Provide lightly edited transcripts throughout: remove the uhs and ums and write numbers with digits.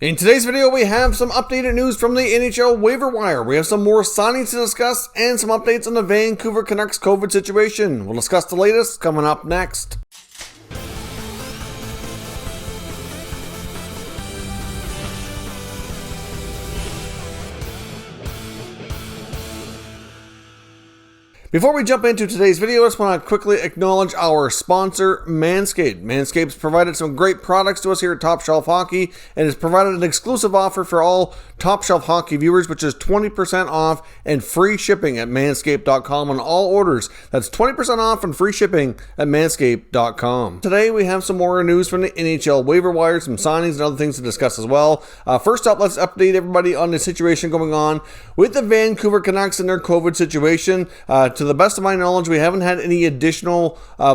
In today's video, we have some updated news from the NHL Waiver Wire. We have some more signings to discuss and some updates on the Vancouver Canucks COVID situation. We'll discuss the latest coming up next. Before we jump into today's video, I just want to quickly acknowledge our sponsor, Manscaped. Manscaped's provided some great products to us here at Top Shelf Hockey and has provided an exclusive offer for all Top Shelf Hockey viewers, which is 20% off and free shipping at manscaped.com on all orders. That's 20% off and free shipping at manscaped.com. Today, we have some more news from the NHL Waiver Wire, some signings and other things to discuss as well. First up, let's update everybody on the situation going on with the Vancouver Canucks and their COVID situation. To the best of my knowledge, we haven't had any additional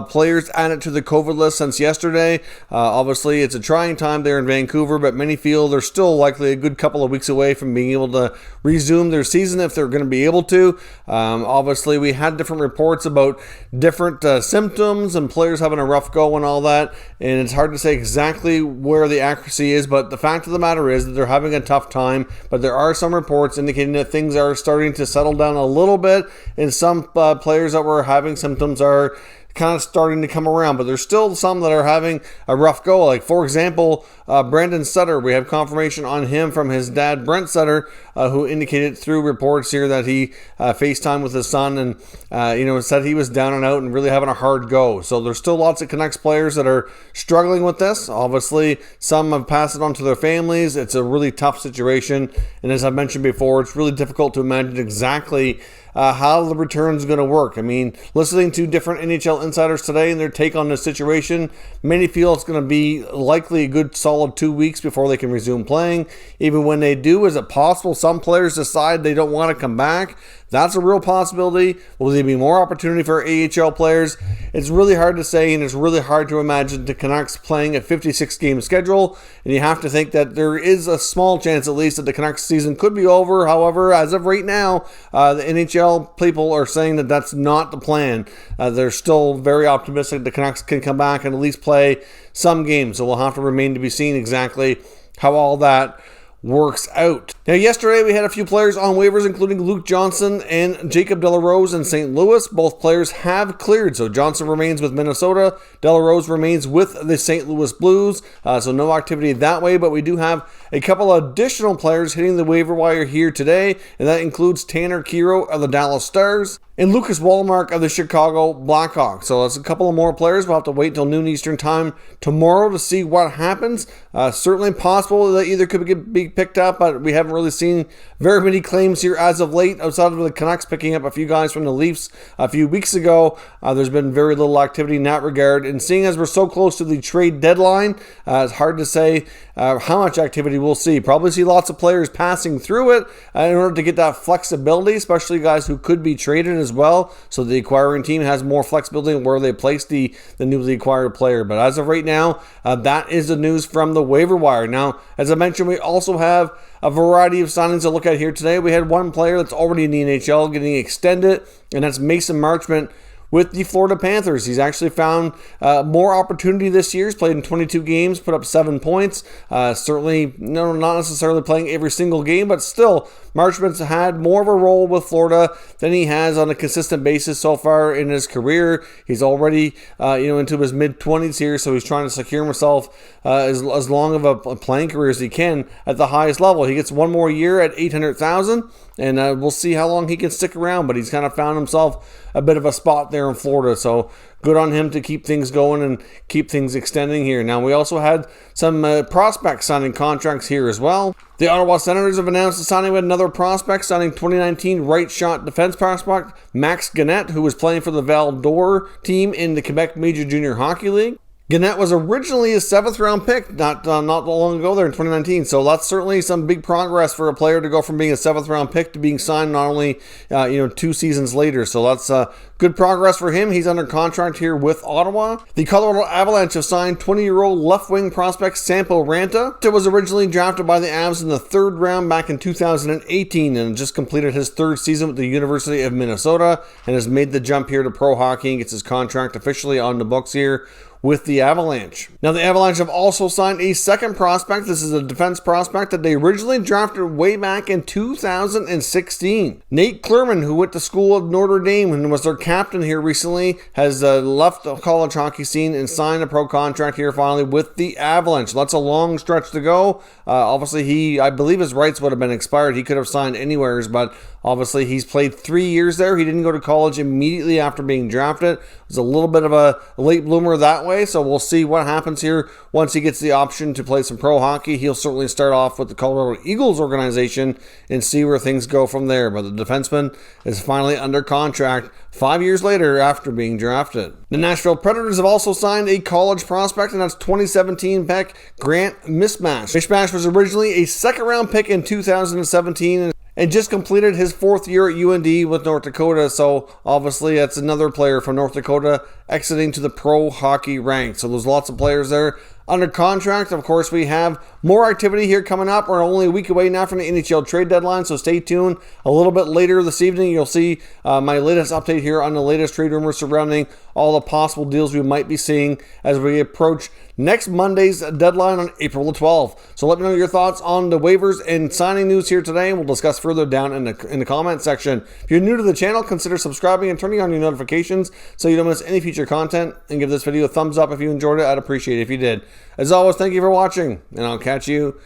players added to the COVID list since yesterday. Obviously, it's a trying time there in Vancouver, but many feel they're still likely a good couple of weeks away from being able to resume their season if they're going to be able to. Obviously, we had different reports about different symptoms and players having a rough go and all that, and it's hard to say exactly where the accuracy is, but the fact of the matter is that they're having a tough time, but there are some reports indicating that things are starting to settle down a little bit, and some players that were having symptoms are kind of starting to come around, but there's still some that are having a rough go. Like, for example, Brandon Sutter, we have confirmation on him from his dad, Brent Sutter, who indicated through reports here that he FaceTimed with his son and, said he was down and out and really having a hard go. So there's still lots of Canucks players that are struggling with this. Obviously, some have passed it on to their families. It's a really tough situation. And as I mentioned before, it's really difficult to imagine exactly how the return is going to work. I mean, listening to different NHL insiders today and their take on this situation, many feel it's going to be likely a good solid 2 weeks before they can resume playing. Even when they do, is it possible some players decide they don't want to come back? That's a real possibility. Will there be more opportunity for AHL players? It's really hard to say, and it's really hard to imagine the Canucks playing a 56-game schedule, and you have to think that there is a small chance at least that the Canucks season could be over. However, as of right now, the NHL people are saying that that's not the plan. They're still very optimistic the Canucks can come back and at least play some games, so we'll have to remain to be seen exactly how all that works out. Now, yesterday we had a few players on waivers, including Luke Johnson and Jacob de la Rose in St. Louis. Both players have cleared, so Johnson remains with Minnesota. De la Rose remains with the St. Louis Blues, so no activity that way, but we do have a couple additional players hitting the waiver wire here today, and that includes Tanner Kero of the Dallas Stars and Lucas Wallmark of the Chicago Blackhawks. So that's a couple of more players. We'll have to wait till noon Eastern time tomorrow to see what happens. Certainly possible that either could be picked up, but we haven't really seen very many claims here as of late, outside of the Canucks picking up a few guys from the Leafs a few weeks ago. There's been very little activity in that regard, and seeing as we're so close to the trade deadline, it's hard to say how much activity we'll see. Probably see lots of players passing through it in order to get that flexibility, especially guys who could be traded as well, so the acquiring team has more flexibility in where they place the newly acquired player. But as of right now, that is the news from the waiver wire. Now, as I mentioned, we also have a variety of signings to look at here today. We had one player that's already in the NHL getting extended, and that's Mason Marchment with the Florida Panthers. He's actually found more opportunity this year. He's played in 22 games, put up 7 points. Certainly, not necessarily playing every single game, but still, Marchment's had more of a role with Florida than he has on a consistent basis so far in his career. He's already, into his mid-20s here, so he's trying to secure himself as long of a playing career as he can at the highest level. He gets one more year at $800,000, and we'll see how long he can stick around, but he's kind of found himself a bit of a spot there in Florida, so good on him to keep things going and keep things extending here. Now, we also had some prospects signing contracts here as well. The Ottawa Senators have announced the signing of another prospect, signing 2019 right-shot defense prospect Max Gannett, who was playing for the Val d'Or team in the Quebec Major Junior Hockey League. Gannett was originally a 7th-round pick not long ago there in 2019, so that's certainly some big progress for a player to go from being a 7th-round pick to being signed not only 2 seasons later. So that's good progress for him. He's under contract here with Ottawa. The Colorado Avalanche have signed 20-year-old left-wing prospect Samp Ranta. He was originally drafted by the Avs in the 3rd round back in 2018 and just completed his 3rd season with the University of Minnesota and has made the jump here to pro hockey and gets his contract officially on the books here with the Avalanche. Now, the Avalanche have also signed a second prospect. This is a defense prospect that they originally drafted way back in 2016. Nate Clurman, who went to school at Notre Dame and was their captain here recently, has left the college hockey scene and signed a pro contract here finally with the Avalanche. That's a long stretch to go. Obviously, I believe his rights would have been expired. He could have signed anywhere, but obviously he's played 3 years there. He didn't go to college immediately after being drafted. It was a little bit of a late bloomer that way, so we'll see what happens here once he gets the option to play some pro hockey. He'll certainly start off with the Colorado Eagles organization and see where things go from there. But the defenseman is finally under contract 5 years later after being drafted. The Nashville Predators have also signed a college prospect, and that's 2017 pick Grant Mismash. Mismash was originally a second-round pick in 2017 and just completed his 4th year at UND with North Dakota. So obviously that's another player from North Dakota exiting to the pro hockey ranks. So there's lots of players there under contract. Of course, we have more activity here coming up. We're only a week away now from the NHL trade deadline, so stay tuned. A little bit later this evening, you'll see my latest update here on the latest trade rumors surrounding all the possible deals we might be seeing as we approach next Monday's deadline on April the 12th. So let me know your thoughts on the waivers and signing news here today, and we'll discuss further down in the comment section. If you're new to the channel, consider subscribing and turning on your notifications so you don't miss any future content, and give this video a thumbs up if you enjoyed it. I'd appreciate it if you did. As always, thank you for watching, and I'll catch you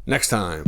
next time.